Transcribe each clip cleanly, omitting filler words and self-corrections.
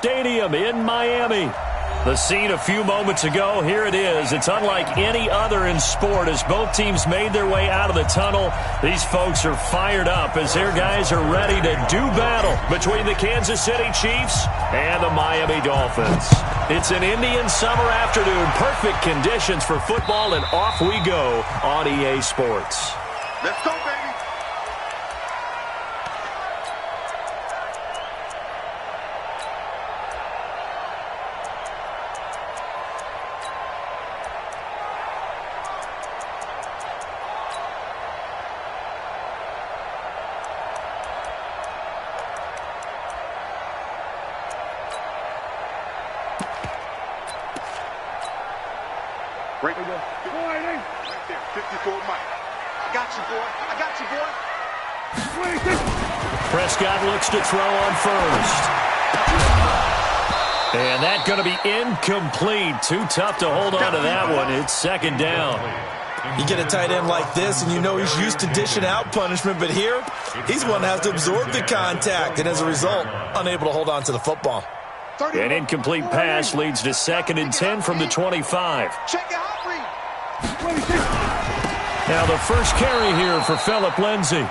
Stadium in Miami. The scene a few moments ago, here it is. It's unlike any other in sport as both teams made their way out of the tunnel. These folks are fired up as their guys are ready to do battle between the Kansas City Chiefs and the Miami Dolphins. It's an Indian summer afternoon, perfect conditions for football, and off we go on EA Sports. Let's go, baby. Right there. Right there. 54 Mike. I got you, boy. I got you, boy. Prescott looks to throw on first. And that's going to be incomplete. Too tough to hold on to that one. It's second down. You get a tight end like this, and you know he's used to dishing out punishment, but here, he's one that has to absorb the contact, and as a result, unable to hold on to the football. An incomplete pass leads to 2nd and 10 from the 25. Now the first carry here for Phillip Lindsay.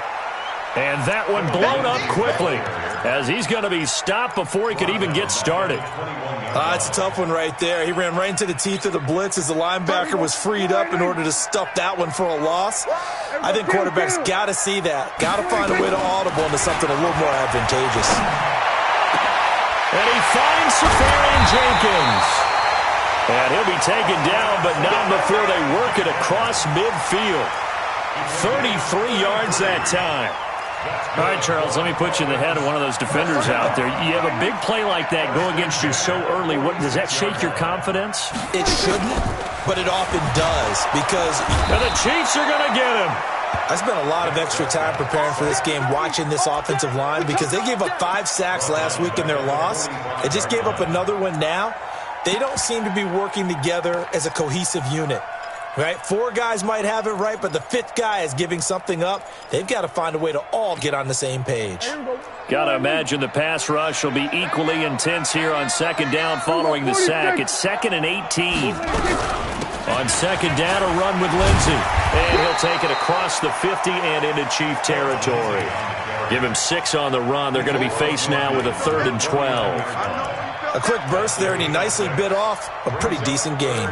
And that one blown up quickly as he's going to be stopped before he could even get started. It's a tough one right there. He ran right into the teeth of the blitz as the linebacker was freed up in order to stuff that one for a loss. I think quarterbacks got to see that. Got to find a way to audible into something a little more advantageous. And he finds Safarian Jenkins. And he'll be taken down, but not before they work it across midfield. 33 yards that time. All right, Charles, let me put you in the head of one of those defenders out there. You have a big play like that go against you so early. Does that shake your confidence? It shouldn't, but it often does because... And the Chiefs are going to get him. I spent a lot of extra time preparing for this game watching this offensive line because they gave up 5 sacks last week in their loss. They just gave up another one now. They don't seem to be working together as a cohesive unit. Right? 4 guys might have it right, but the 5th guy is giving something up. They've got to find a way to all get on the same page. Got to imagine the pass rush will be equally intense here on 2nd down following the sack. It's 2nd and 18. On 2nd down, a run with Lindsay. And he'll take it across the 50 and into Chief territory. Give him 6 on the run. They're going to be faced now with a 3rd and 12. A quick burst there, and he nicely bit off a pretty decent gain.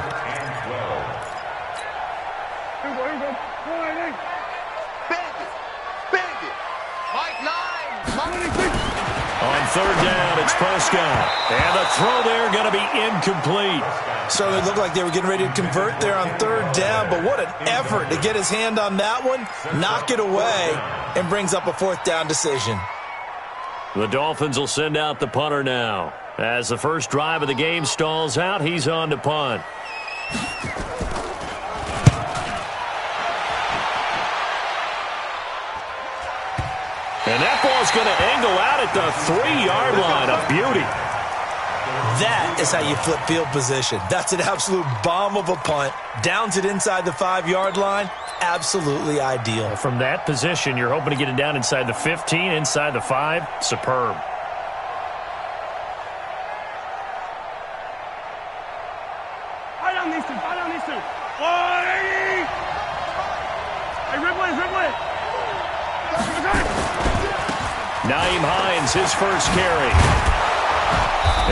On 3rd down, it's Prescott. And the throw there going to be incomplete. Certainly looked like they were getting ready to convert there on 3rd down, but what an effort to get his hand on that one, knock it away, and brings up a 4th down decision. The Dolphins will send out the punter now. As the first drive of the game stalls out, he's on to punt. And that ball's going to angle out at the 3-yard line. A beauty. That is how you flip field position. That's an absolute bomb of a punt. Downs it inside the 5-yard line. Absolutely ideal. From that position, you're hoping to get it down inside the 15, inside the 5. Superb. Nyheim Hines, his first carry.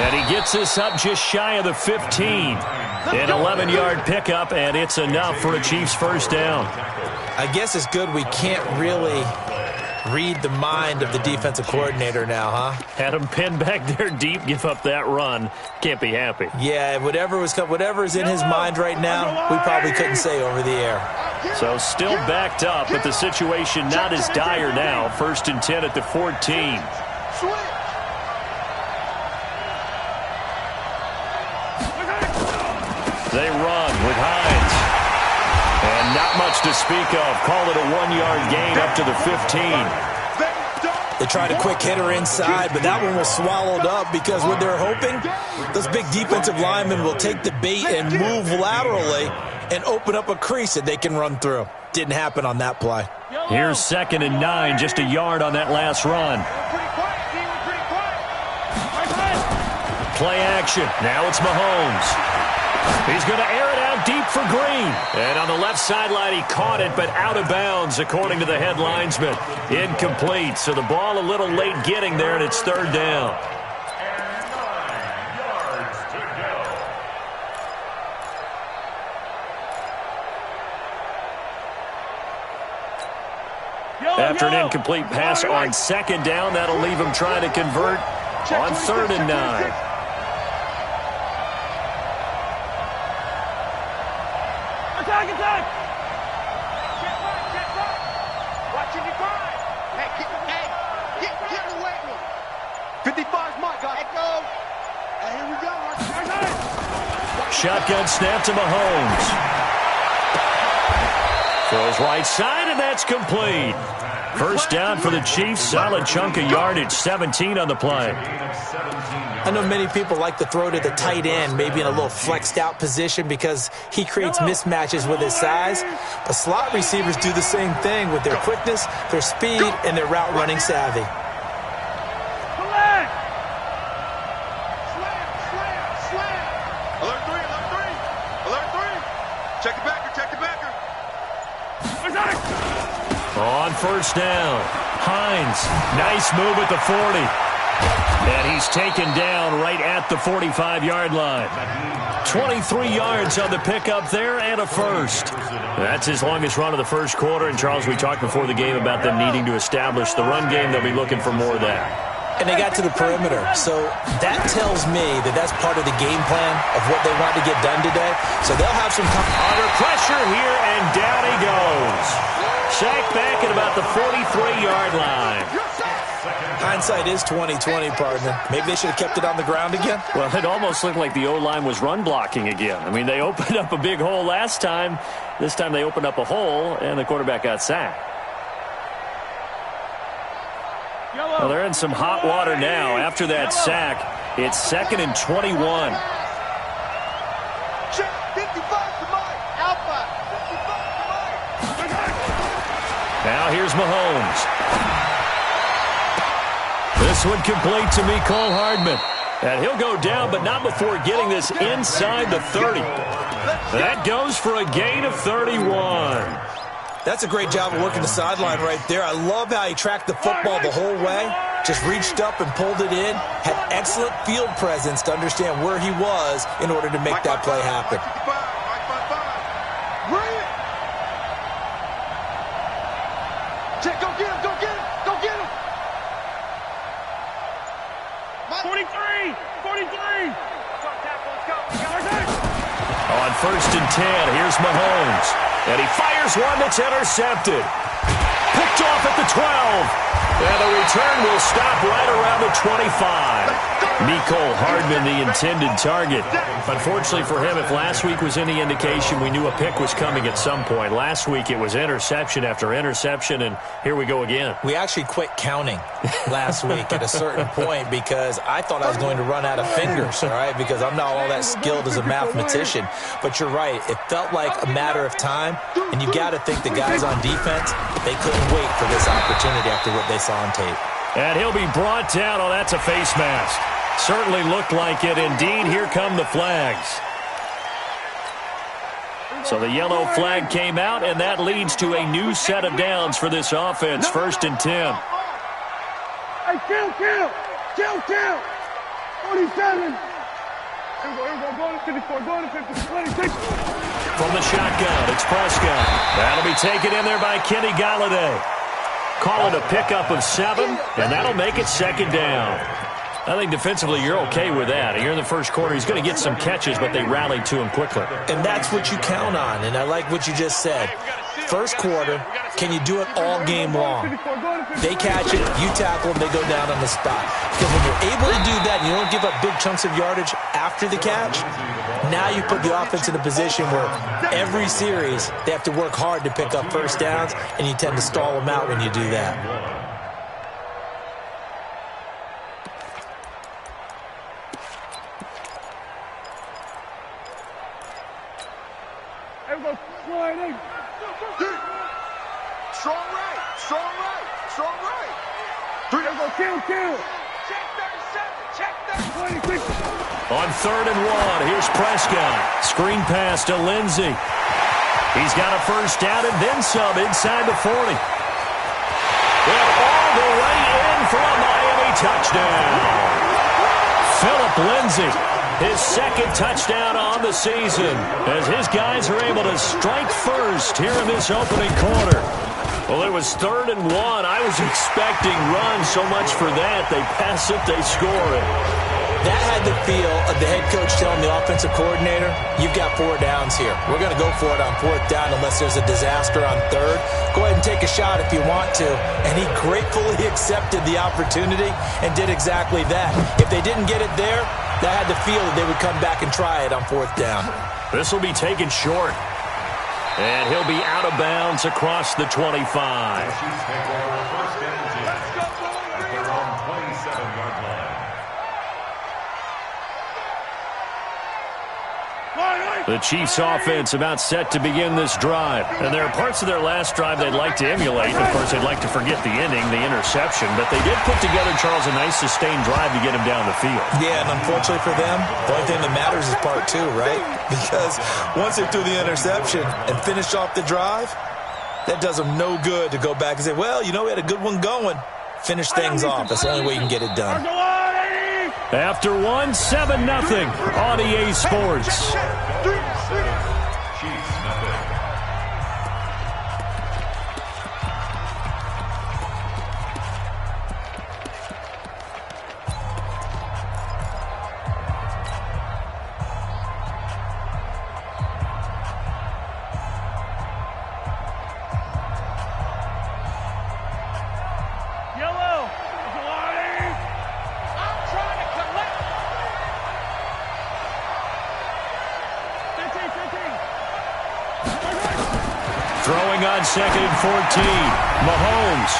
And he gets this up just shy of the 15. An 11-yard pickup, and it's enough for a Chiefs first down. I guess it's good we can't really read the mind of the defensive coordinator now, huh? Had him pinned back there deep, give up that run. Can't be happy. Yeah, whatever's in his mind right now, we probably couldn't say over the air. So still backed up, but the situation not as dire now. 1st and 10 at the 14. They run with Hines. And not much to speak of. Call it a 1-yard gain up to the 15. They tried a quick hitter inside, but that one was swallowed up because what they're hoping, those big defensive linemen will take the bait and move laterally and open up a crease that they can run through. Didn't happen on that play. Here's 2nd and 9, just a yard on that last run. Play action. Now it's Mahomes. He's going to air it out deep for Green. And on the left sideline, he caught it, but out of bounds, according to the head linesman. Incomplete. So the ball a little late getting there, and it's third down. After an incomplete pass on second down, that'll leave him trying to convert on 3rd and 9. Attack! Watching you grind. Hey, get away from him. 55's my guy. Let go. And here we go. Shotgun snap to Mahomes. Throws right side, and that's complete. First down for the Chiefs. Solid chunk of yardage. 17 on the play. I know many people like to throw to the tight end, maybe in a little flexed out position because he creates mismatches with his size. But slot receivers do the same thing with their quickness, their speed, and their route running savvy. Slam. Alert 3. Alert 3. Check the backer. On first down, Hines. Nice move at the 40. And he's taken down right at the 45-yard line. 23 yards on the pickup there and a first. That's his longest run of the first quarter. And, Charles, we talked before the game about them needing to establish the run game. They'll be looking for more of that. And they got to the perimeter. So that tells me that that's part of the game plan of what they want to get done today. So they'll have some under pressure here, and down he goes. Sacked back at about the 43-yard line. Hindsight is 20/20, partner. Maybe they should have kept it on the ground again. Well, it almost looked like the O-line was run blocking again. I mean, they opened up a big hole last time. This time they opened up a hole, and the quarterback got sacked. Well, they're in some hot water now. After that sack, it's 2nd and 21. Check 55 to Mike. Alpha. 55 to Mike. Now here's Mahomes. This one complete to Mecole Hardman. And he'll go down, but not before getting this inside the 30. That goes for a gain of 31. That's a great job of working the sideline right there. I love how he tracked the football the whole way. Just reached up and pulled it in. Had excellent field presence to understand where he was in order to make that play happen. Check, go get him, go get him, go get him. 43. On 1st and 10, here's Mahomes. And he fires one that's intercepted. Picked off at the 12. And the return will stop right around the 25. Mecole Hardman, the intended target. Unfortunately for him, if last week was any indication, we knew a pick was coming at some point. Last week it was interception after interception, and here we go again. We actually quit counting last week at a certain point because I thought I was going to run out of fingers, all right, because I'm not all that skilled as a mathematician. But you're right. It felt like a matter of time, and you got to think the guys on defense, they couldn't wait for this opportunity after what they saw on tape. And he'll be brought down. Oh, that's a face mask. Certainly looked like it. Indeed, here come the flags. So the yellow flag came out, and that leads to a new set of downs for this offense. 1st and 10. Hey, kill. 47. Go to 54, go to 50, 26. From the shotgun, it's Prescott. That'll be taken in there by Kenny Golladay. Call it a pickup of 7, and that'll make it 2nd down. I think defensively you're okay with that. Here in the first quarter, he's going to get some catches, but they rallied to him quickly. And that's what you count on, and I like what you just said. First quarter, can you do it all game long? They catch it, you tackle them, they go down on the spot. Because when you're able to do that and you don't give up big chunks of yardage after the catch, now you put the offense in a position where every series they have to work hard to pick up first downs, and you tend to stall them out when you do that. Strong right. 3. Kill. Check 37. Check 36. On 3rd and 1, here's Prescott. Screen pass to Lindsey. He's got a first down and then some inside the 40. And all the way in for a Miami touchdown. Phillip Lindsey, his second touchdown on the season, as his guys are able to strike first here in this opening quarter. Well, it was 3rd and 1. I was expecting runs, so much for that. They pass it, they score it. That had the feel of the head coach telling the offensive coordinator, you've got 4 downs here. We're going to go for it on 4th down unless there's a disaster on 3rd. Go ahead and take a shot if you want to. And he gratefully accepted the opportunity and did exactly that. If they didn't get it there, that had the feel that they would come back and try it on 4th down. This will be taken short. And he'll be out of bounds across the 25. The Chiefs' offense about set to begin this drive. And there are parts of their last drive they'd like to emulate. Of course, they'd like to forget the ending, the interception. But they did put together, Charles, a nice sustained drive to get him down the field. Yeah, and unfortunately for them, the only thing that matters is part 2, right? Because once they threw the interception and finished off the drive, that does them no good to go back and say, well, you know, we had a good one going. Finish things off. That's the only way you can get it done. After 1, 7-0 on EA Sports. Throwing on 2nd and 14. Mahomes.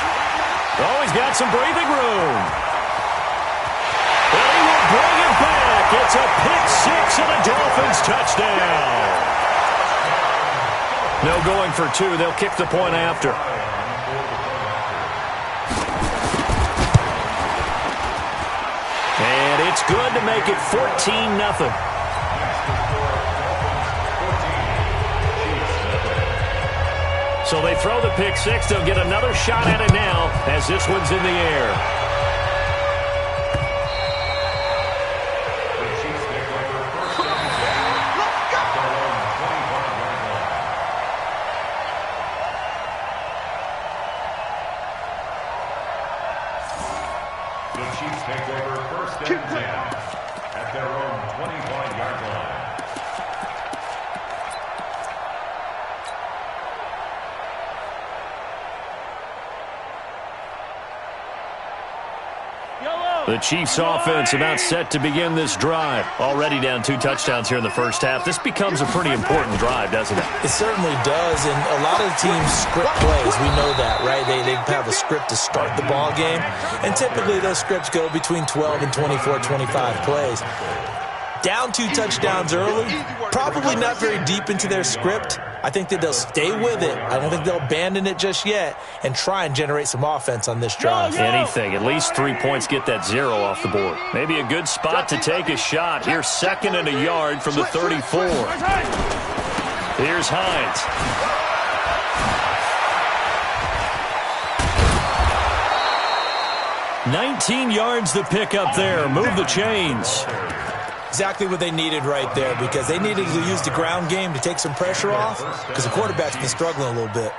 Oh, he's got some breathing room. And he will bring it back. It's a pick-6 and a Dolphins touchdown. No going for 2. They'll kick the point after. And it's good to make it 14-0. So they throw the pick-6. They'll get another shot at it now as this one's in the air. The Chiefs take over 1st and 10 at their own 25-yard line. The Chiefs' offense about set to begin this drive. Already down 2 touchdowns here in the first half. This becomes a pretty important drive, doesn't it? It certainly does, and a lot of the teams script plays. We know that, right? They have a script to start the ball game, and typically those scripts go between 12 and 24, 25 plays. Down 2 touchdowns early, probably not very deep into their script. I think that they'll stay with it. I don't think they'll abandon it just yet and try and generate some offense on this drive. Anything. At least 3 points, get that 0 off the board. Maybe a good spot to take a shot. Here's 2nd and a yard from the 34. Here's Hines. $19 yards to pick up there. Move the chains. Exactly what they needed right there, because they needed to use the ground game to take some pressure off, because the quarterback's been struggling a little bit.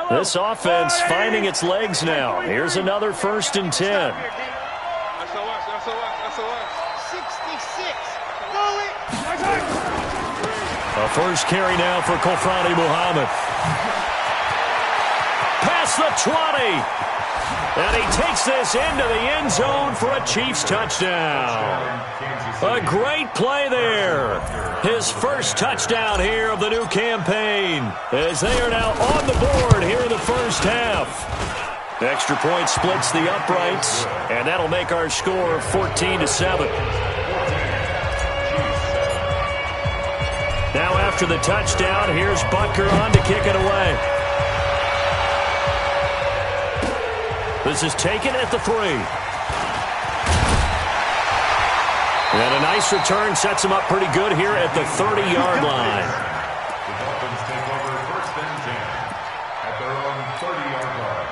This offense finding its legs now. Here's another 1st and 10. 66. A first carry now for Kofrani Muhammad. Pass across the 20. And he takes this into the end zone for a Chiefs touchdown. A great play there. His first touchdown here of the new campaign, as they are now on the board here in the first half. Extra point splits the uprights, and that'll make our score 14-7. Now after the touchdown, here's Butker on to kick it away. This is taken at the 3. And a nice return sets him up pretty good here at the 30-yard line. The Dolphins take over 1st and 10 at their own 30-yard line.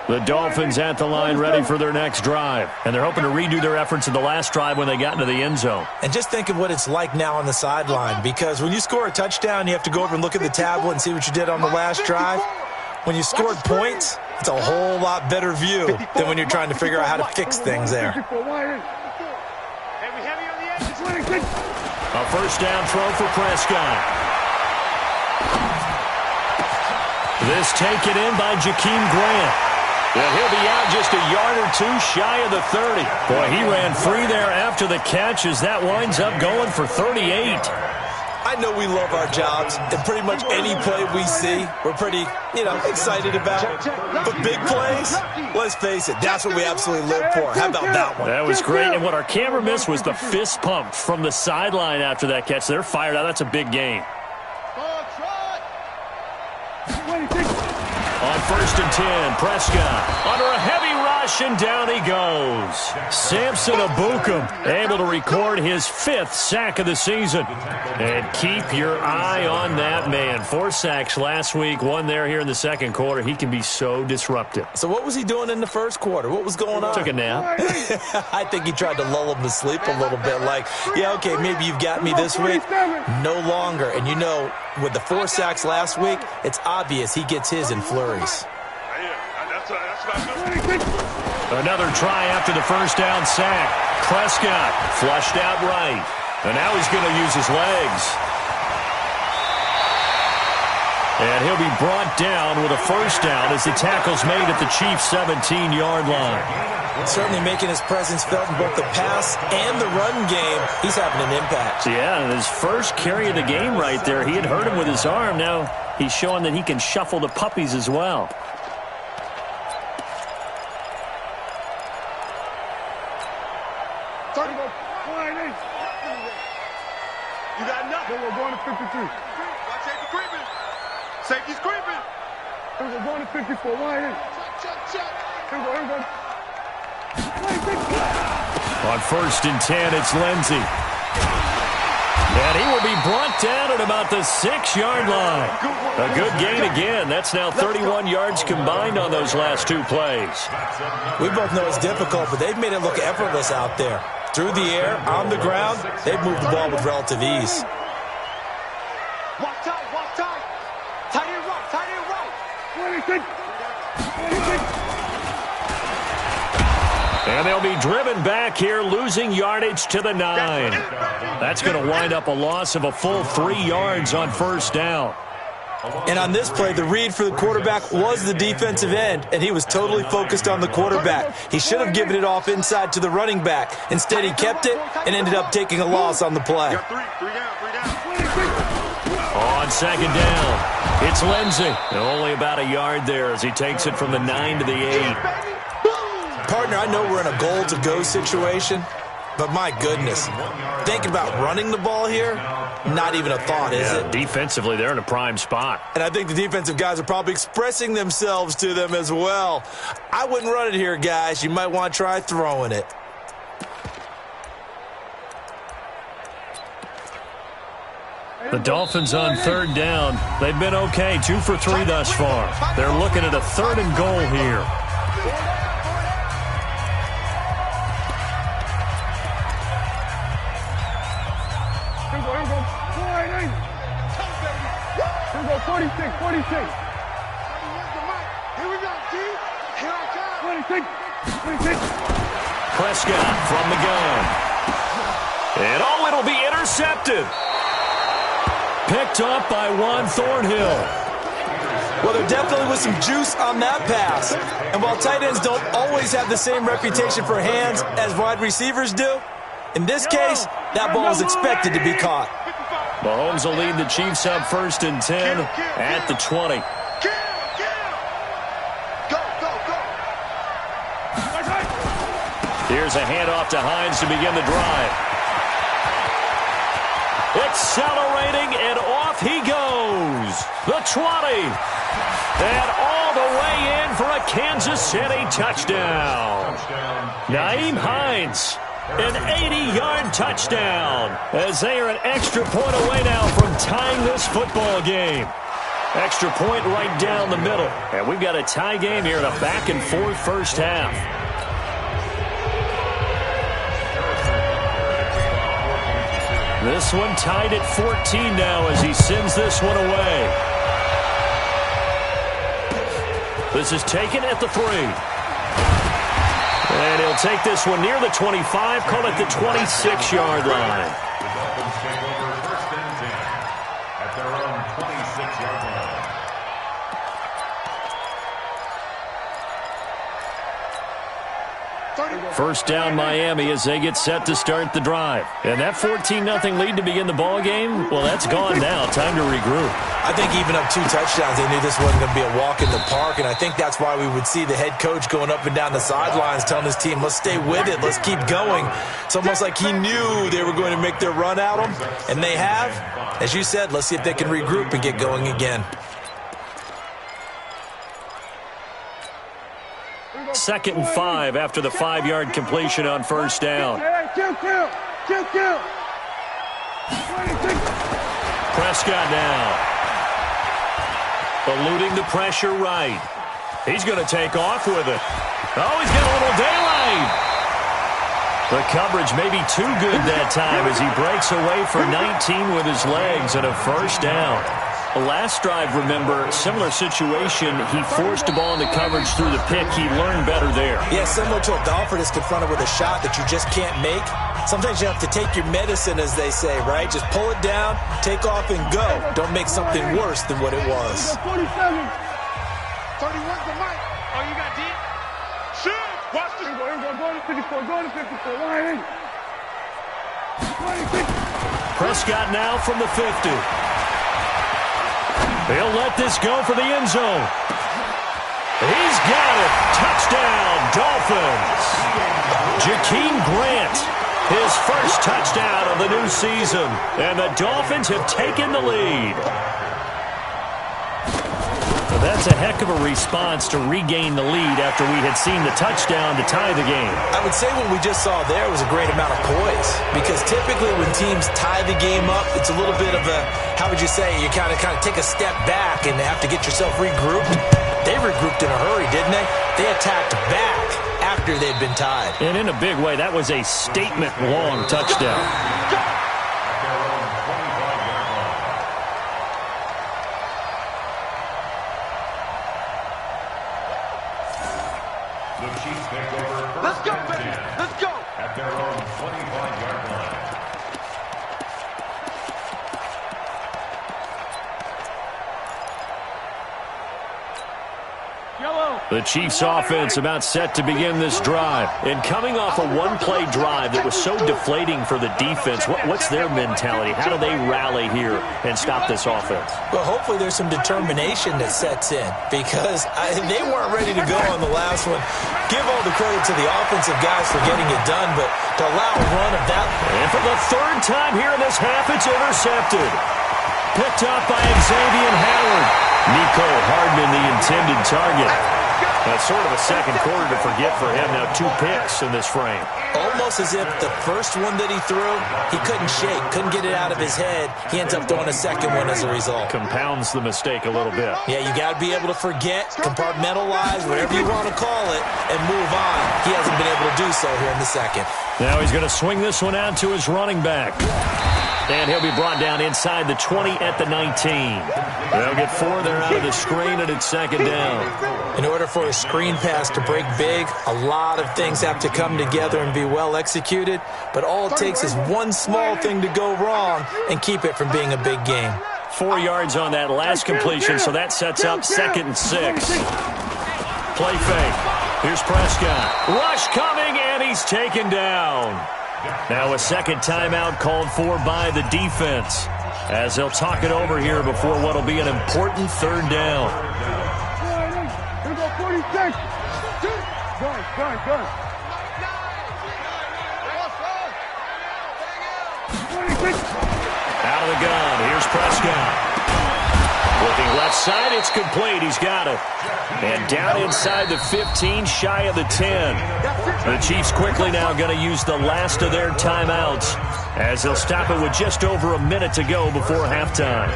The Dolphins at the line ready for their next drive. And they're hoping to redo their efforts in the last drive when they got into the end zone. And just think of what it's like now on the sideline, because when you score a touchdown, you have to go over and look at the tablet and see what you did on the last drive. When you scored points, it's a whole lot better view than when you're trying to figure out how to fix things there. A first down throw for Prescott. This taken in by Jakeem Grant. And he'll be out just a yard or two shy of the 30. Boy, he ran free there after the catch as that winds up going for 38. I know we love our jobs, and pretty much any play we see, we're pretty, excited about. But big plays, let's face it, that's what we absolutely live for. How about that one? That was great, and what our camera missed was the fist pump from the sideline after that catch. They're fired out. That's a big gain. On 1st and 10, Prescott under a heavy rush, and down he goes. Samson Ebukam able to record his 5th sack of the season. And keep your eye on that man. 4 sacks last week, 1 there here in the second quarter. He can be so disruptive. So what was he doing in the first quarter? What was going on? Took a nap. I think he tried to lull him to sleep a little bit. Like, yeah, okay, maybe you've got me this week. No longer. And with the 4 sacks last week, it's obvious he gets his in flurries. Another try after the first down sack. Prescott flushed out right. And now he's going to use his legs. And he'll be brought down with a first down as the tackle's made at the Chiefs' 17-yard line. Certainly making his presence felt in both the pass and the run game. He's having an impact. Yeah, his first carry of the game right there. He had hurt him with his arm. Now he's showing that he can shuffle the puppies as well. You got nothing. We're going to 53. Watch safety creeping. Safety's creeping. We're going to 54. Wide in. Check. Here we go. On 1st and 10, it's Lindsey. And he will be brought down at about the 6-yard line. A good gain again. That's now 31 yards combined on those last 2 plays. We both know it's difficult, but they've made it look effortless out there. Through the air, on the ground, they've moved the ball with relative ease. Walk tight. Tight end right. 26. And they'll be driven back here, losing yardage to the 9. That's going to wind up a loss of a full 3 yards on first down. And on this play, the read for the quarterback was the defensive end, and he was totally focused on the quarterback. He should have given it off inside to the running back. Instead, he kept it and ended up taking a loss on the play. Three down. On second down, it's Lindsey. Only about a yard there as he takes it from the 9 to the 8. Partner, I know we're in a goal-to-go situation, but my goodness, thinking about running the ball here, not even a thought, is it? Defensively, they're in a prime spot. And I think the defensive guys are probably expressing themselves to them as well. I wouldn't run it here, guys. You might want to try throwing it. The Dolphins on 3rd down. They've been okay, 2 for 3 thus far. They're looking at a 3rd and goal here. 46, 46. Here we go, G. Here I come. 26, 26. Prescott from the gun. And it'll be intercepted. Picked up by Juan Thornhill. Well, there definitely was some juice on that pass. And while tight ends don't always have the same reputation for hands as wide receivers do, in this case, that ball was expected to be caught. Mahomes will lead the Chiefs up 1st and 10 at the 20. Here's a handoff to Hines to begin the drive. Accelerating, and off he goes. The 20. And all the way in for a Kansas City touchdown. Nyheim Hines, an 80-yard touchdown, as they are an extra point away now from tying this football game. Extra point right down the middle. And we've got a tie game here in a back-and-forth first half. This one tied at 14 now as he sends this one away. This is taken at the 3. And he'll take this one near the 25, call it the 26-yard line. The Dolphins take over 1st and 10 at their own 26-yard line. First down Miami as they get set to start the drive. And that 14-0 lead to begin the ball game, well, that's gone now. Time to regroup. I think even up 2 touchdowns, they knew this wasn't going to be a walk in the park, and I think that's why we would see the head coach going up and down the sidelines telling his team, let's stay with it, let's keep going. It's almost like he knew they were going to make their run at him, and they have. As you said, let's see if they can regroup and get going again. 2nd and 5 after the 5-yard completion on first down. Kill. Prescott now. Eluding the pressure right. He's going to take off with it. Oh, he's got a little daylight. The coverage may be too good that time as he breaks away for 19 with his legs and a first down. Last drive, remember, similar situation. He forced the ball into coverage through the pick. He learned better there. Yeah, similar to a golfer that's confronted with a shot that you just can't make. Sometimes you have to take your medicine, as they say, right? Just pull it down, take off, and go. Don't make something worse than what it was. 47. 31's the mic. Oh, you got D? Shoot! Watch this. Go to 54, go to 54. Line 26. Prescott now from the 50. He'll let this go for the end zone. He's got it. Touchdown, Dolphins. Jakeem Grant, his first touchdown of the new season. And the Dolphins have taken the lead. That's a heck of a response to regain the lead after we had seen the touchdown to tie the game. I would say what we just saw there was a great amount of poise, because typically when teams tie the game up, it's a little bit of a, how would you say, you kind of take a step back and have to get yourself regrouped. They regrouped in a hurry, didn't they? They attacked back after they'd been tied. And in a big way, that was a statement-long touchdown. Let's go, baby. Let's go. At their own 25-yard line. The Chiefs offense about set to begin this drive. And coming off a one-play drive that was so deflating for the defense, what's their mentality? How do they rally here and stop this offense? Well, hopefully there's some determination that sets in, because they weren't ready to go on the last one. Give all the credit to the offensive guys for getting it done, but to allow a run of that. And for the 3rd time here in this half, it's intercepted. Picked up by Xavier Howard. Nico Hardman, the intended target. That's sort of a second quarter to forget for him. Now 2 picks in this frame. Almost as if the first one that he threw, he couldn't shake, couldn't get it out of his head. He ends up throwing a second one as a result. Compounds the mistake a little bit. Yeah, you got to be able to forget, compartmentalize, whatever you want to call it, and move on. He hasn't been able to do so here in the second. Now he's going to swing this one out to his running back. And he'll be brought down inside the 20 at the 19. They'll get 4 there out of the screen, and it's second down. In order for a screen pass to break big, a lot of things have to come together and be well executed, but all it takes is one small thing to go wrong and keep it from being a big game. 4 yards on that last completion, so that sets up 2nd and 6. Play fake. Here's Prescott. Rush coming, and he's taken down. Now a second timeout called for by the defense, as they'll talk it over here before what will be an important 3rd down. Here we go, 46. Gun. 46. Out of the gun. Here's Prescott. Looking left side, it's complete. He's got it. And down inside the 15, shy of the 10. The Chiefs quickly now going to use the last of their timeouts, as they'll stop it with just over a minute to go before halftime.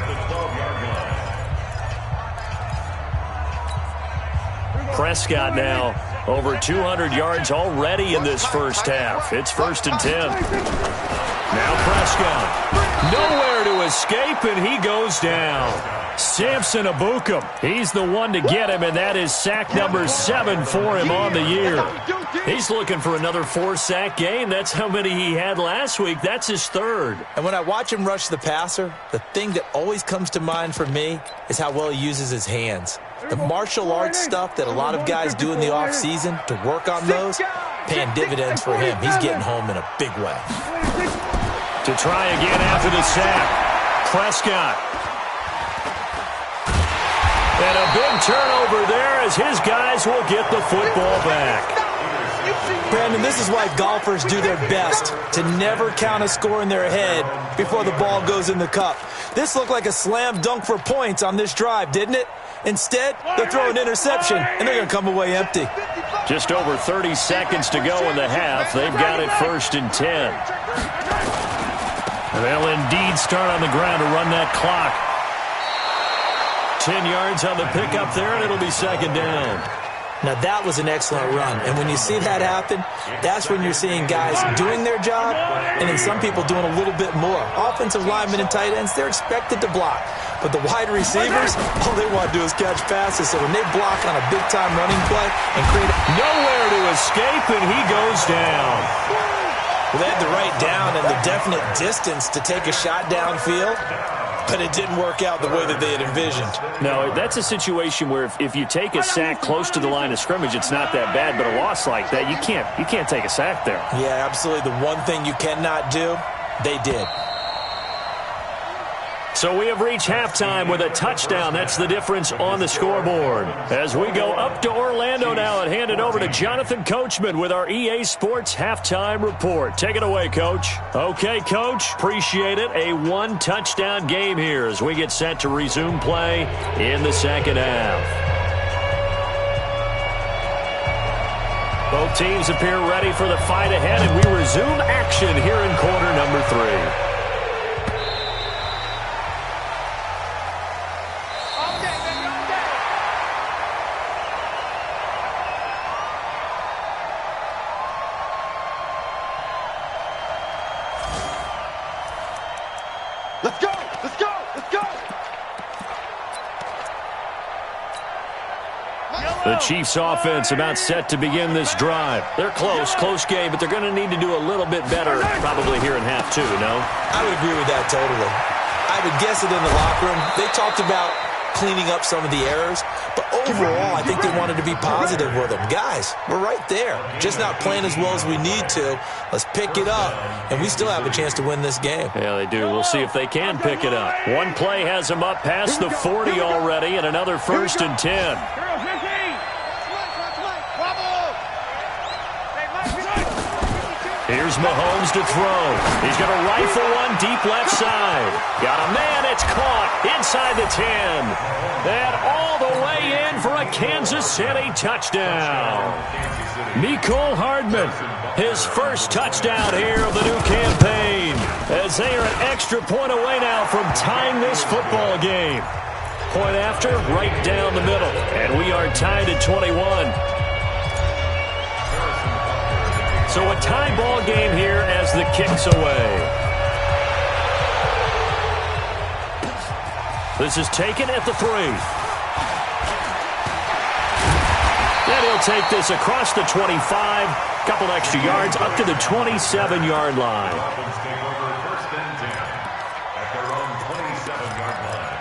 Prescott now over 200 yards already in this first half. It's 1st and 10. Now Prescott. Nowhere to escape, and he goes down. Samson Ebukam, he's the one to get him, and that is sack number 7 for him on the year. He's looking for another 4-sack game. That's how many he had last week. That's his 3rd. And when I watch him rush the passer, the thing that always comes to mind for me is how well he uses his hands. The martial arts stuff that a lot of guys do in the offseason to work on those, paying dividends for him. He's getting home in a big way. To try again after the sack, Prescott. And a big turnover there as his guys will get the football back. Brandon, this is why golfers do their best to never count a score in their head before the ball goes in the cup. This looked like a slam dunk for points on this drive, didn't it? Instead, they'll throw an interception, and they're going to come away empty. Just over 30 seconds to go in the half. They've got it 1st and 10. They'll indeed start on the ground to run that clock. 10 yards on the pickup there, and it'll be 2nd down. Now, that was an excellent run. And when you see that happen, that's when you're seeing guys doing their job and then some people doing a little bit more. Offensive linemen and tight ends, they're expected to block. But the wide receivers, all they want to do is catch passes. So when they block on a big-time running play and create nowhere to escape, and he goes down. Well, they had the right down and the definite distance to take a shot downfield, but it didn't work out the way that they had envisioned. No, that's a situation where if you take a sack close to the line of scrimmage, it's not that bad, but a loss like that, you can't take a sack there. Yeah, absolutely. The one thing you cannot do, they did. So we have reached halftime with a touchdown. That's the difference on the scoreboard. As we go up to Orlando now and hand it over to Jonathan Coachman with our EA Sports Halftime Report. Take it away, Coach. Okay, Coach. Appreciate it. A 1-touchdown game here as we get set to resume play in the 2nd half. Both teams appear ready for the fight ahead, and we resume action here in quarter number 3. Let's go! Let's go! Let's go! The Chiefs offense about set to begin this drive. They're close game, but they're going to need to do a little bit better probably here in half 2, no? I would agree with that totally. I would guess it in the locker room. They talked about cleaning up some of the errors, but overall, I think they wanted to be positive with them. Guys, we're right there. Just not playing as well as we need to. Let's pick it up, and we still have a chance to win this game. Yeah, they do. We'll see if they can pick it up. One play has them up past the 40 already, and another 1st and 10. Here's Mahomes to throw. He's going to rifle one deep left side. Got a man. It's caught inside the 10. And all the way in for a Kansas City touchdown. Mecole Hardman, his first touchdown here of the new campaign, as they are an extra point away now from tying this football game. Point after, right down the middle. And we are tied at 21. So a tie ball game here as the kick's away. This is taken at the 3. And he'll take this across the 25. Couple extra yards up to the 27-yard line. Dolphins take over first and 10 at their own 27-yard line.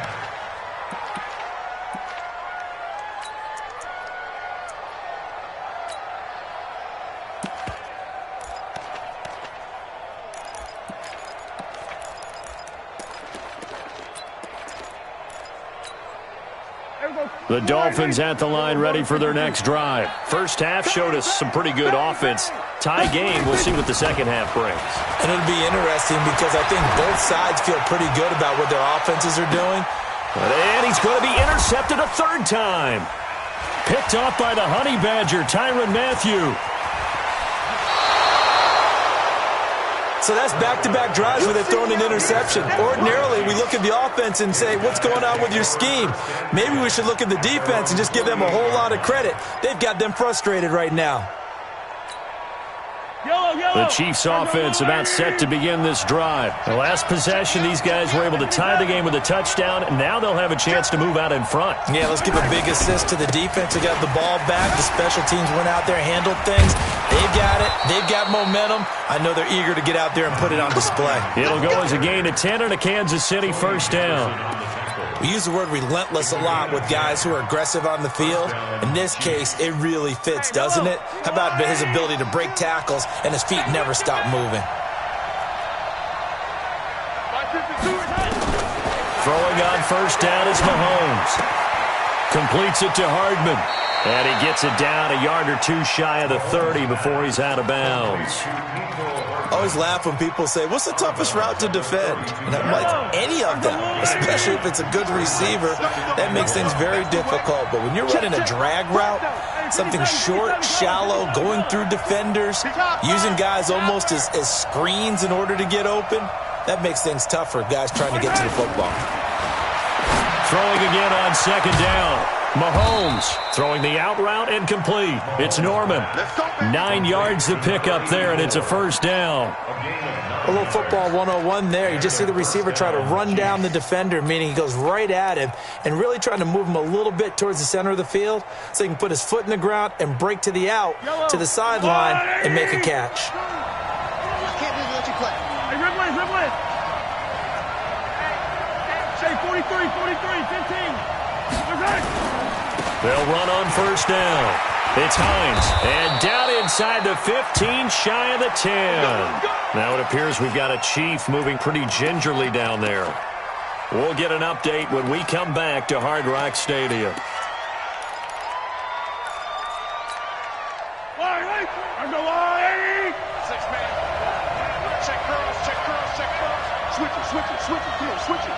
The Dolphins at the line ready for their next drive. First half showed us some pretty good offense. Tie game, we'll see what the second half brings. And it'll be interesting because I think both sides feel pretty good about what their offenses are doing. And he's going to be intercepted a third time. Picked off by the Honey Badger, Tyrann Mathieu. So that's back-to-back drives where they've thrown an interception. Ordinarily, we look at the offense and say, what's going on with your scheme? Maybe we should look at the defense and just give them a whole lot of credit. They've got them frustrated right now. The Chiefs offense about set to begin this drive. The last possession, these guys were able to tie the game with a touchdown, and now they'll have a chance to move out in front. Yeah, let's give a big assist to the defense. They got the ball back. The special teams went out there, handled things. They've got it. They've got momentum. I know they're eager to get out there and put it on display. It'll go as a gain of 10 and a Kansas City first down. We use the word relentless a lot with guys who are aggressive on the field. In this case, it really fits, doesn't it? How about his ability to break tackles and his feet never stop moving? Throwing on first down is Mahomes. Completes it to Hardman. And he gets it down a yard or two shy of the 30 before he's out of bounds. I always laugh when people say, what's the toughest route to defend? And I'm like, any of them, especially if it's a good receiver. That makes things very difficult. But when you're running a drag route, something short, shallow, going through defenders, using guys almost as screens in order to get open, that makes things tough for guys trying to get to the football. Throwing again on second down. Mahomes throwing the out route and complete. It's Norman. 9 yards to pick up there, and it's a first down. A little football 101 there. You just see the receiver try to run down the defender, meaning he goes right at him and really trying to move him a little bit towards the center of the field so he can put his foot in the ground and break to the out, to the sideline, and make a catch. Can't lose what you play. Hey, Ripley. Say 43, 15. They'll run on first down. It's Hines. And down inside the 15, shy of the 10. Now it appears we've got a Chief moving pretty gingerly down there. We'll get an update when we come back to Hard Rock Stadium. Switch it.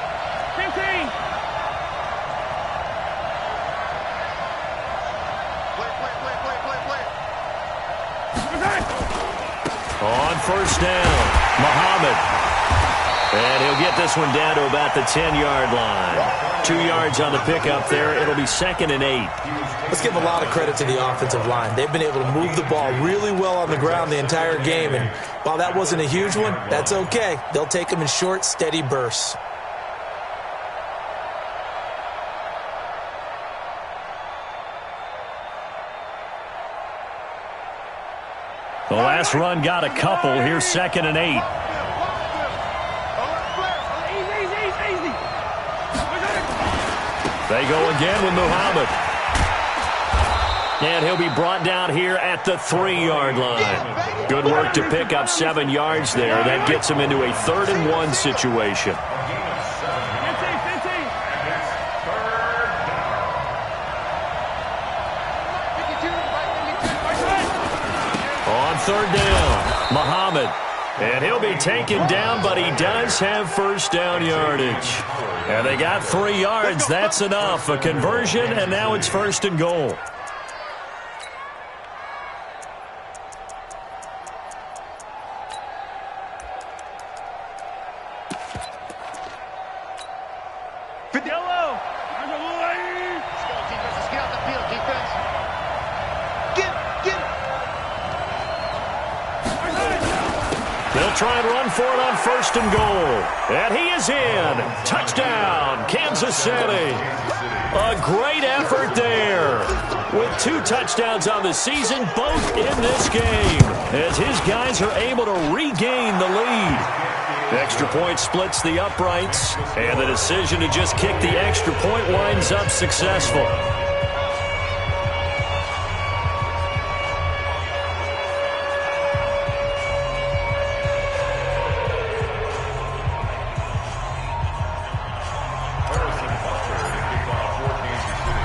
15. On first down, Muhammad. And he'll get this one down to about the 10-yard line. 2 yards on the pickup there. It'll be 2nd and 8. Let's give a lot of credit to the offensive line. They've been able to move the ball really well on the ground the entire game. And while that wasn't a huge one, that's okay. They'll take them in short, steady bursts. The last run got a couple. Here's 2nd and 8. They go again with Muhammad. And he'll be brought down here at the 3-yard line. Good work to pick up 7 yards there. That gets him into a 3rd and 1 situation. On 3rd down, Muhammad. And he'll be taken down, but he does have first down yardage. And they got 3 yards. That's enough. A conversion, and now it's 1st and goal. They'll try and run for it on 1st and goal. And he is in. Touchdown, Kansas City. A great effort there. With 2 touchdowns on the season, both in this game, as his guys are able to regain the lead. Extra point splits the uprights, and the decision to just kick the extra point winds up successful.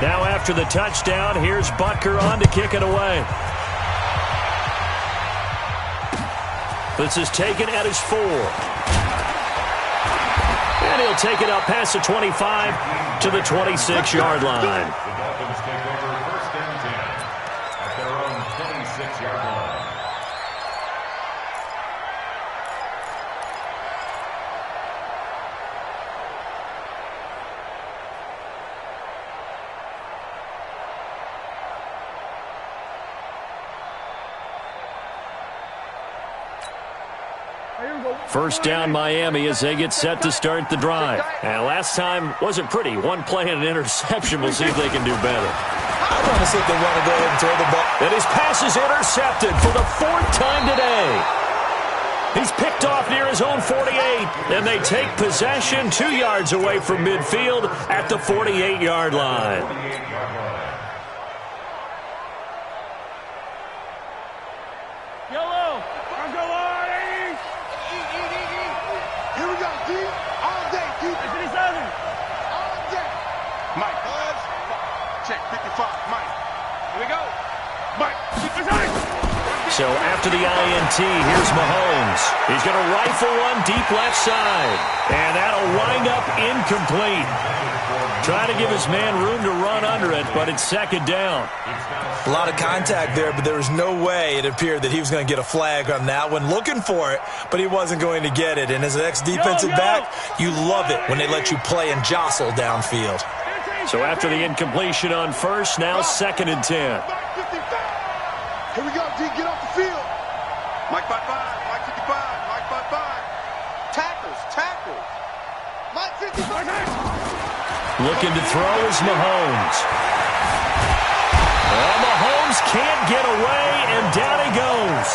Now after the touchdown, here's Butker on to kick it away. This is taken at his 4. And he'll take it up past the 25 to the 26-yard line. The Dolphins take over 1st and 10 at their own 26-yard line. First down, Miami, as they get set to start the drive. And last time wasn't pretty. 1 play and an interception. We'll see if they can do better. I want to see if they want to go ahead and throw the ball. And his pass is intercepted for the 4th time today. He's picked off near his own 48, and they take possession 2 yards away from midfield at the 48-yard line. Yellow. Let's go, Lions. Here we go, D. All day, D. 57. All day. Mike. Check 55. Mike. Here we go. Mike. 56. So after the INT, here's Mahomes. He's going to rifle one deep left side. And that'll wind up incomplete. Trying to give his man room to run under it, but it's 2nd down. A lot of contact there, but there was no way it appeared that he was going to get a flag on that one. Looking for it, but he wasn't going to get it. And as an ex-defensive back, you love it when they let you play and jostle downfield. So after the incompletion on 1st, now 2nd and 10. Mike 55. Here we go, D. Get off the field. Mike 55. Mike 55. Mike 55. Tackles. Mike 55. Looking to throw is Mahomes. Well, Mahomes can't get away, and down he goes.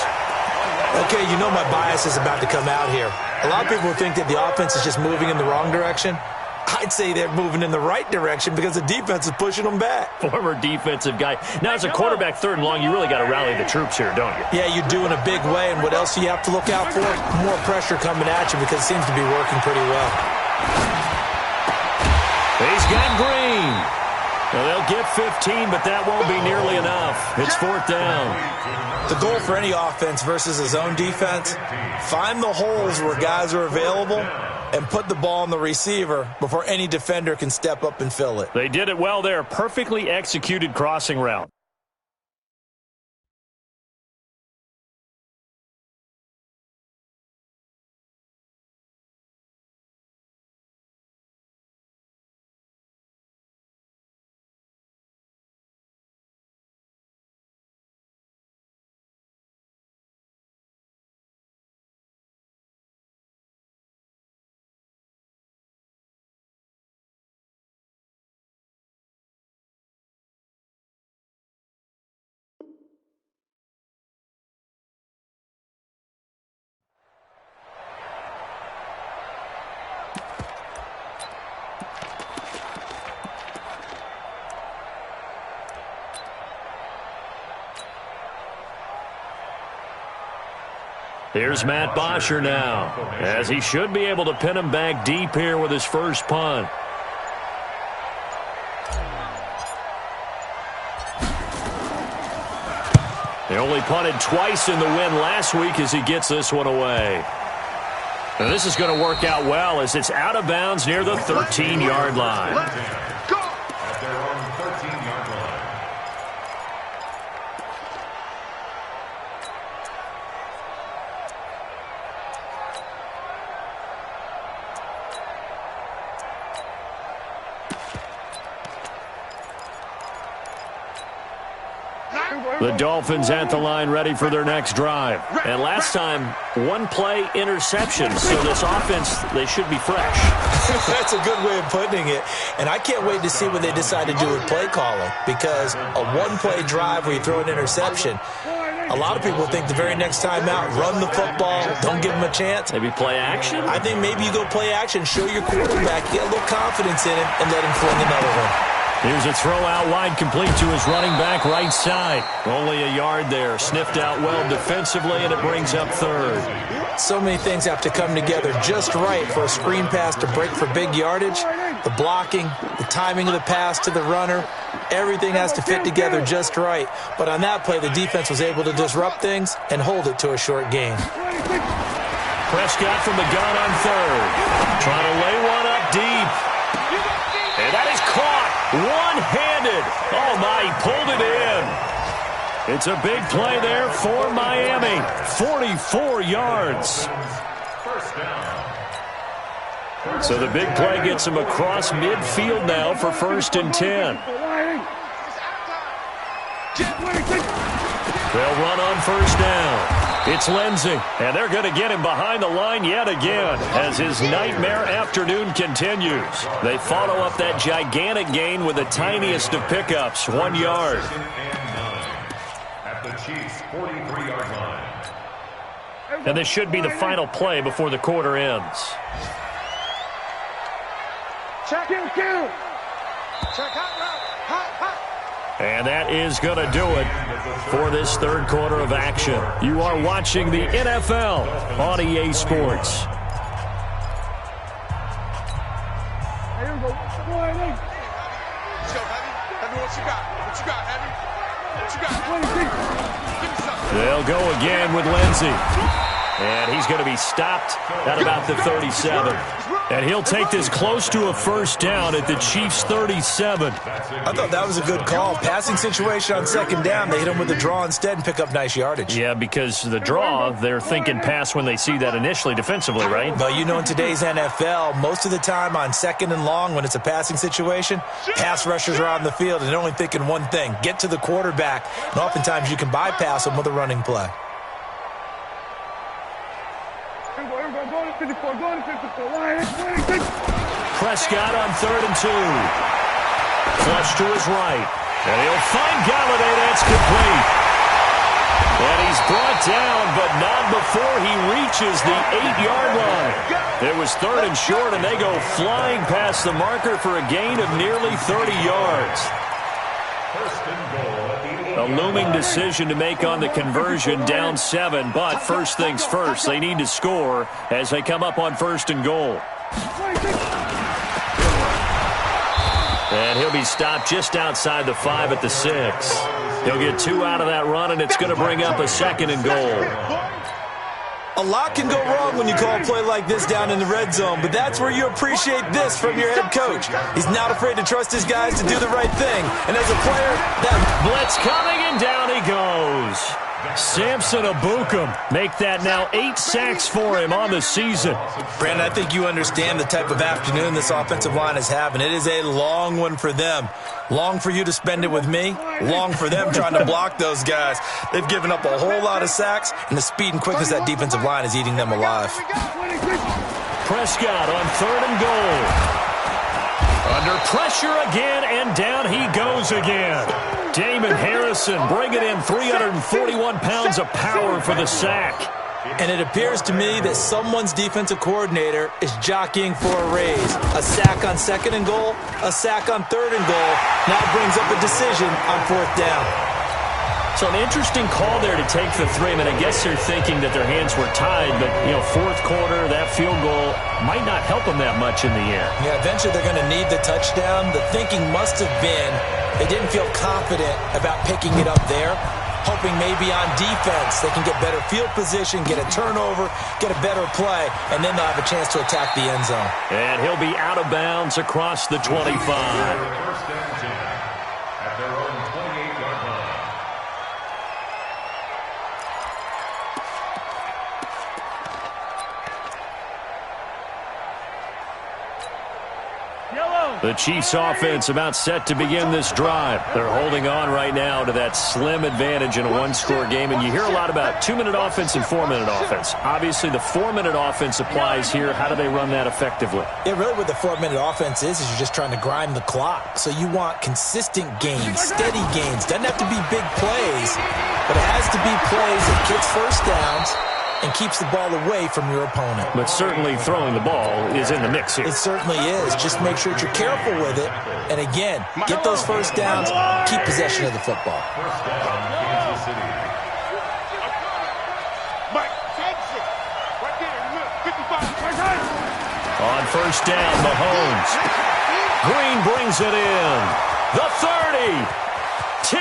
Okay, you know my bias is about to come out here. A lot of people think that the offense is just moving in the wrong direction. I'd say they're moving in the right direction because the defense is pushing them back. Former defensive guy. Now, as a quarterback 3rd and long, you really got to rally the troops here, don't you? Yeah, you do in a big way. And what else do you have to look out for? More pressure coming at you because it seems to be working pretty well. He's got Green. Well, they'll get 15, but that won't be nearly enough. It's 4th down. The goal for any offense versus his own defense, find the holes where guys are available and put the ball on the receiver before any defender can step up and fill it. They did it well there. Perfectly executed crossing route. Here's Matt Bosher now, as he should be able to pin him back deep here with his first punt. He only punted twice in the win last week as he gets this one away. Now this is going to work out well as it's out of bounds near the 13-yard line. Go. At their own 13-yard line. The Dolphins at the line ready for their next drive. And last time, one-play interception. So this offense, they should be fresh. That's a good way of putting it. And I can't wait to see what they decide to do with play calling, because a one-play drive where you throw an interception, a lot of people think the very next time out, run the football, don't give them a chance. Maybe play action? I think maybe you go play action, show your quarterback, get a little confidence in him, and let him fling another one. Here's a throw out wide, complete to his running back right side. Only a yard there. Sniffed out well defensively, and it brings up third. So many things have to come together just right for a screen pass to break for big yardage. The blocking, the timing of the pass to the runner, everything has to fit together just right. But on that play, the defense was able to disrupt things and hold it to a short gain. Prescott from the gun on third. Trying to lay one up deep. And that is caught. One-handed. Oh, my, he pulled it in. It's a big play there for Miami. 44 yards. First down. So the big play gets him across midfield now for 1st and 10. They'll run on 1st down. It's Lindsey, and they're going to get him behind the line yet again as his nightmare afternoon continues. They follow up that gigantic gain with the tiniest of pickups, 1 yard. At the Chiefs' 43-yard line. And this should be the final play before the quarter ends. Check, kill. Check, hot. And that is going to do it for this third quarter of action. You are watching the NFL on EA Sports. Here we go. Heavy, what you got, Heavy? What you got? Give me something. They'll go again with Lindsey. And he's going to be stopped at about the 37. And he'll take this close to a first down at the Chiefs' 37. I thought that was a good call. Passing situation on 2nd down. They hit him with the draw instead and pick up nice yardage. Yeah, because the draw, they're thinking pass when they see that initially defensively, right? But you know, in today's NFL, most of the time on 2nd and long, when it's a passing situation, pass rushers are on the field and they're only thinking one thing, get to the quarterback. And oftentimes you can bypass them with a running play. Prescott on 3rd and 2. Flush to his right. And he'll find Galladay. That's complete. And he's brought down, but not before he reaches the 8-yard line. It was 3rd and short, and they go flying past the marker for a gain of nearly 30 yards. First and goal at the 8-yard A looming decision to make on the conversion, down 7. But first things first, they need to score as they come up on 1st and goal. And he'll be stopped just outside the 5 at the 6. He'll get 2 out of that run, and it's going to bring up a 2nd and goal. A lot can go wrong when you call a play like this down in the red zone, but that's where you appreciate this from your head coach. He's not afraid to trust his guys to do the right thing. And as a player, that blitz coming, and down he goes. Samson Abukum make that now 8 sacks for him on the season. Brandon, I think you understand the type of afternoon this offensive line is having. It is a long one for them. Long for you to spend it with me. Long for them trying to block those guys. They've given up a whole lot of sacks, and the speed and quickness of that defensive line is eating them alive. Prescott on 3rd and goal. Under pressure again, and down he goes again. Damon Harrison bringing in 341 pounds of power for the sack. And it appears to me that someone's defensive coordinator is jockeying for a raise. A sack on 2nd and goal, a sack on 3rd and goal. Now brings up a decision on 4th down. So an interesting call there to take the 3. I mean, I guess they're thinking that their hands were tied, but, 4th quarter, that field goal might not help them that much in the air. Yeah, eventually they're going to need the touchdown. The thinking must have been they didn't feel confident about picking it up there, hoping maybe on defense they can get better field position, get a turnover, get a better play, and then they'll have a chance to attack the end zone. And he'll be out of bounds across the 25. First and 10 at their own 28-yard line. Yellow. The Chiefs offense about set to begin this drive. They're holding on right now to that slim advantage in a one-score game, and you hear a lot about 2-minute offense and 4-minute offense. Obviously, the 4-minute offense applies here. How do they run that effectively? Yeah, really what the 4-minute offense is you're just trying to grind the clock. So you want consistent gains, steady gains. Doesn't have to be big plays, but it has to be plays that gets first downs and keeps the ball away from your opponent. But certainly throwing the ball is in the mix here. It certainly is. Just make sure that you're careful with it. And again, get those first downs, keep possession of the football. First down, Kansas City. On first down, Mahomes. Green brings it in. The 30. 10.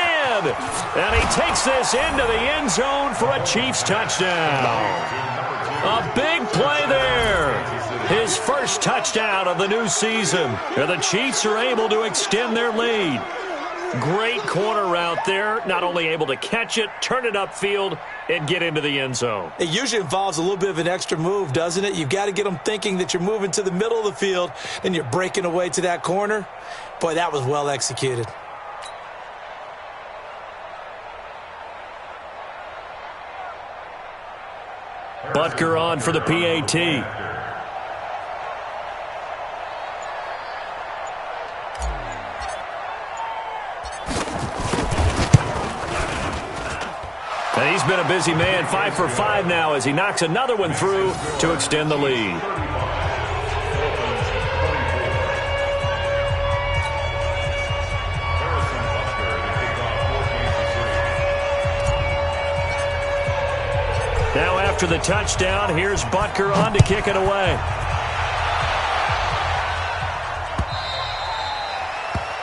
And he takes this into the end zone for a Chiefs touchdown. A big play there. His first touchdown of the new season. And the Chiefs are able to extend their lead. Great corner route there. Not only able to catch it, turn it upfield, and get into the end zone. It usually involves a little bit of an extra move, doesn't it? You've got to get them thinking that you're moving to the middle of the field and you're breaking away to that corner. Boy, that was well executed. Butker on for the PAT. And he's been a busy man, 5 for 5 now as he knocks another one through to extend the lead. Now after the touchdown, here's Butker on to kick it away.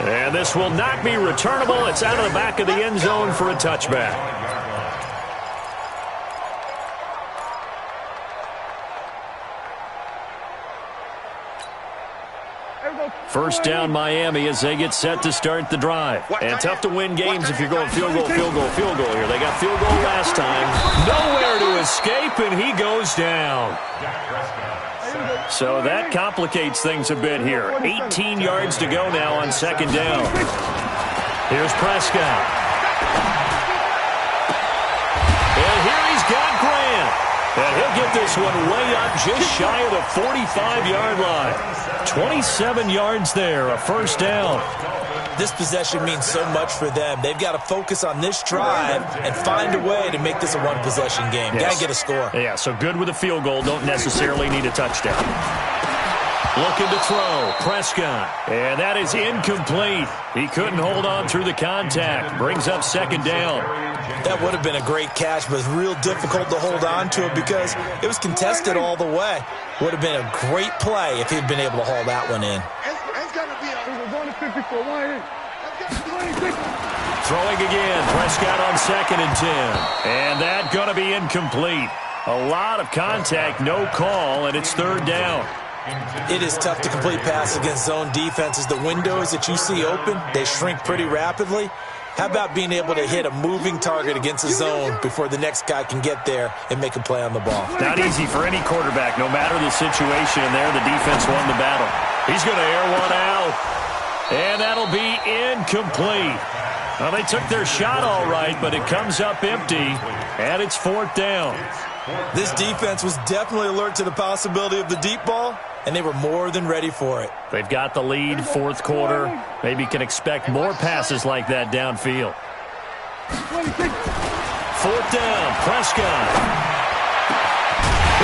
And this will not be returnable. It's out of the back of the end zone for a touchback. First down Miami as they get set to start the drive. And tough to win games if you're going field goal, field goal, field goal here. They got field goal last time. Nowhere to escape, and he goes down. So that complicates things a bit here. 18 yards to go now on second down. Here's Prescott. And here he's got Grant. And he'll get this one way up just shy of the 45-yard line. 27 yards there, a first down. This possession means so much for them. They've got to focus on this drive and find a way to make this a one-possession game. Yes. Got to get a score. Yeah, so good with a field goal. Don't necessarily need a touchdown. Looking to throw, Prescott. And that is incomplete. He couldn't hold on through the contact. Brings up second down. That would have been a great catch, but it's real difficult to hold on to it because it was contested all the way. Would have been a great play if he'd been able to haul that one in. Throwing again, Prescott on second and 10. And that going to be incomplete. A lot of contact, no call, and it's third down. It is tough to complete passes against zone defenses. The windows that you see open, they shrink pretty rapidly. How about being able to hit a moving target against a zone before the next guy can get there and make a play on the ball? Not easy for any quarterback, no matter the situation. And there, the defense won the battle. He's going to air one out. And that'll be incomplete. Well, they took their shot all right, but it comes up empty, and it's fourth down. This defense was definitely alert to the possibility of the deep ball, and they were more than ready for it. They've got the lead, fourth quarter. Maybe can expect more passes like that downfield. Fourth down, Prescott.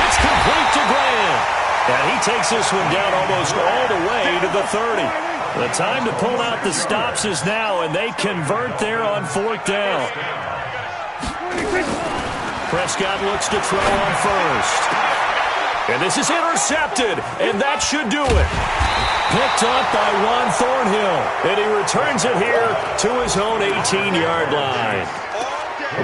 It's complete to Grant. And he takes this one down almost all the way to the 30. The time to pull out the stops is now, and they convert there on fourth down. Prescott looks to throw on first. And this is intercepted, and that should do it. Picked up by Juan Thornhill, and he returns it here to his own 18-yard line.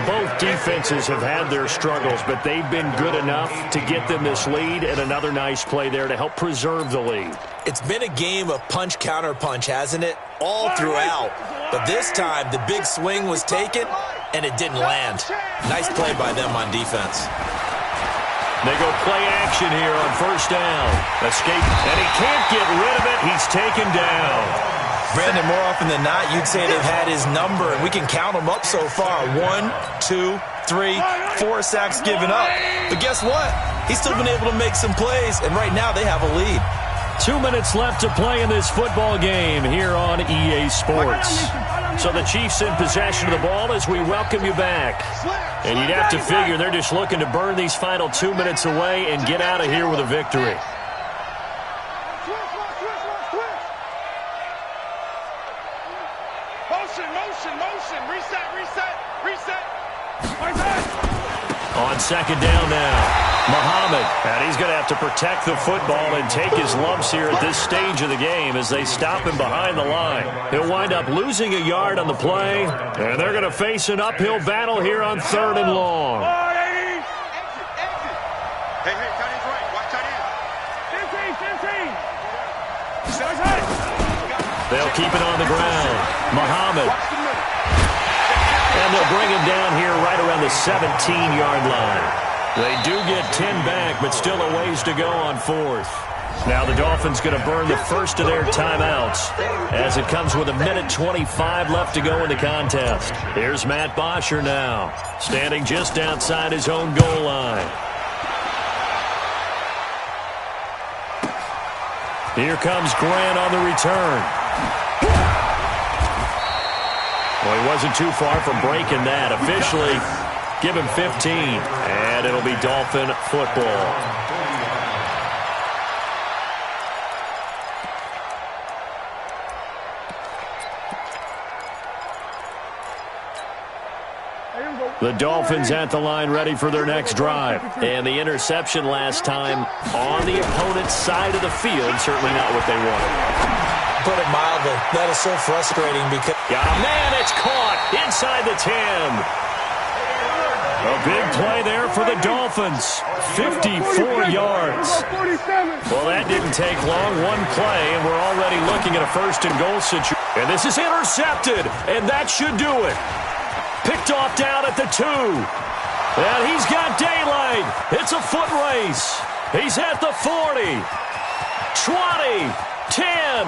Both defenses have had their struggles, but they've been good enough to get them this lead, and another nice play there to help preserve the lead. It's been a game of punch-counter-punch, hasn't it? All throughout. But this time, the big swing was taken, and it didn't land. Nice play by them on defense. They go play action here on first down. Escape, and he can't get rid of it. He's taken down. Brandon, more often than not, you'd say they've had his number, and we can count them up so far. 1, 2, 3, 4 sacks given up. But guess what? He's still been able to make some plays, and right now they have a lead. 2 minutes left to play in this football game here on EA Sports. So the Chiefs in possession of the ball as we welcome you back. And you'd have to figure they're just looking to burn these final 2 minutes away and get out of here with a victory. Motion. Reset. On second down now, Muhammad. And he's going to have to protect the football and take his lumps here at this stage of the game as they stop him behind the line. He'll wind up losing a yard on the play, and they're going to face an uphill battle here on 3rd and long. Hey, tight end's right. Watch tight end. 15. They'll keep it on the ground. Muhammad. And they'll bring him down here right around the 17-yard line. They do get 10 back, but still a ways to go on 4th. Now the Dolphins going to burn the first of their timeouts as it comes with 1:25 left to go in the contest. Here's Matt Bosher now, standing just outside his own goal line. Here comes Grant on the return. Well, he wasn't too far from breaking that. Officially, give him 15, and it'll be Dolphin football. The Dolphins at the line ready for their next drive. And the interception last time on the opponent's side of the field, certainly not what they wanted. Put it mildly, that is so frustrating because... Man, it's caught inside the 10. A big play there for the Dolphins. 54 yards. Well, that didn't take long. One play, and we're already looking at a 1st and goal situation. And this is intercepted, and that should do it. Picked off down at the 2. And he's got daylight. It's a foot race. He's at the 40. 20. 10.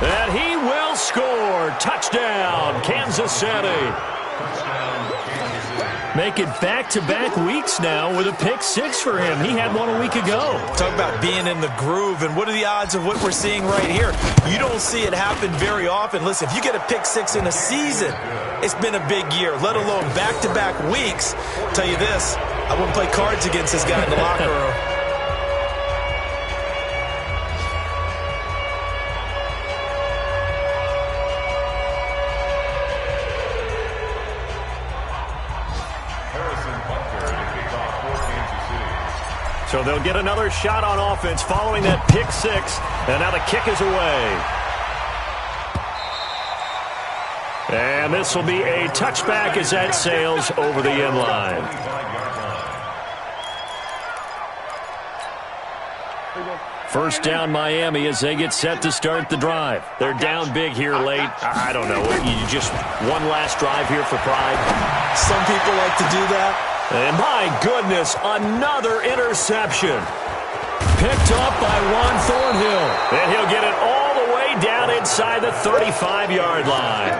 And he will score. Touchdown, Kansas City. Make it back-to-back weeks now with a pick 6 for him. He had one a week ago. Talk about being in the groove, and what are the odds of what we're seeing right here? You don't see it happen very often. Listen, if you get a pick 6 in a season, it's been a big year, let alone back-to-back weeks. I'll tell you this, I wouldn't play cards against this guy in the locker room. So they'll get another shot on offense following that pick 6. And now the kick is away. And this will be a touchback as that sails over the end line. First down Miami as they get set to start the drive. They're down big here late. I don't know. You just one last drive here for pride. Some people like to do that. And my goodness, another interception. Picked up by Juan Thornhill. And he'll get it all the way down inside the 35-yard line.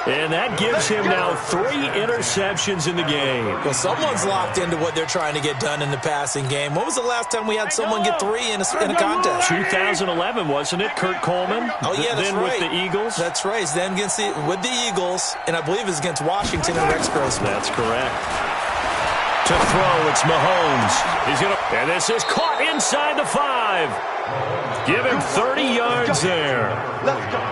And that gives him now 3 interceptions in the game. Well, someone's locked into what they're trying to get done in the passing game. When was the last time we had someone get 3 in a contest? 2011, wasn't it? Kurt Coleman? Oh, yeah, that's then right. With the Eagles? That's right. Then with the Eagles, and I believe it's against Washington and Rex Grossman. That's correct. To throw, it's Mahomes. And this is caught inside the 5. Give him 30 yards there. Let's go.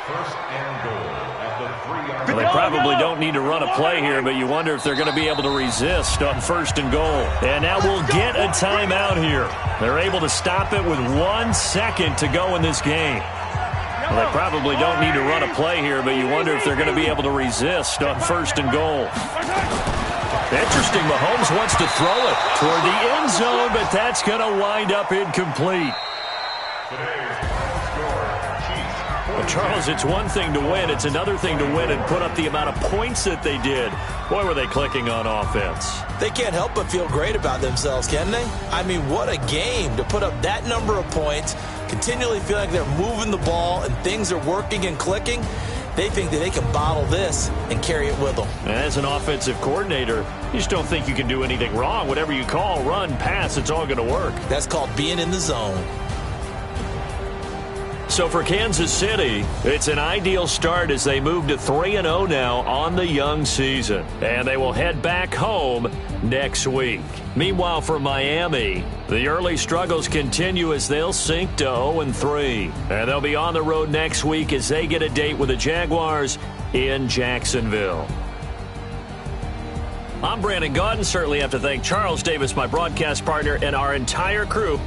First and goal at the 3-yard Well, they probably don't need to run a play here, but you wonder if they're going to be able to resist on 1st and goal. And now we'll get a timeout here. They're able to stop it with 1 second to go in this game. Well, they probably don't need to run a play here, but you wonder if they're going to be able to resist on 1st and goal. Interesting, Mahomes wants to throw it toward the end zone, but that's going to wind up incomplete. Today's score, Chiefs Well, Charles, it's one thing to win. It's another thing to win and put up the amount of points that they did. Boy, were they clicking on offense. They can't help but feel great about themselves, can they? I mean, what a game to put up that number of points, continually feeling like they're moving the ball and things are working and clicking. They think that they can bottle this and carry it with them. As an offensive coordinator, you just don't think you can do anything wrong. Whatever you call, run, pass, it's all going to work. That's called being in the zone. So for Kansas City, it's an ideal start as they move to 3-0 now on the young season. And they will head back home next week. Meanwhile, for Miami, the early struggles continue as they'll sink to 0-3. And they'll be on the road next week as they get a date with the Jaguars in Jacksonville. I'm Brandon Gaudin. Certainly have to thank Charles Davis, my broadcast partner, and our entire crew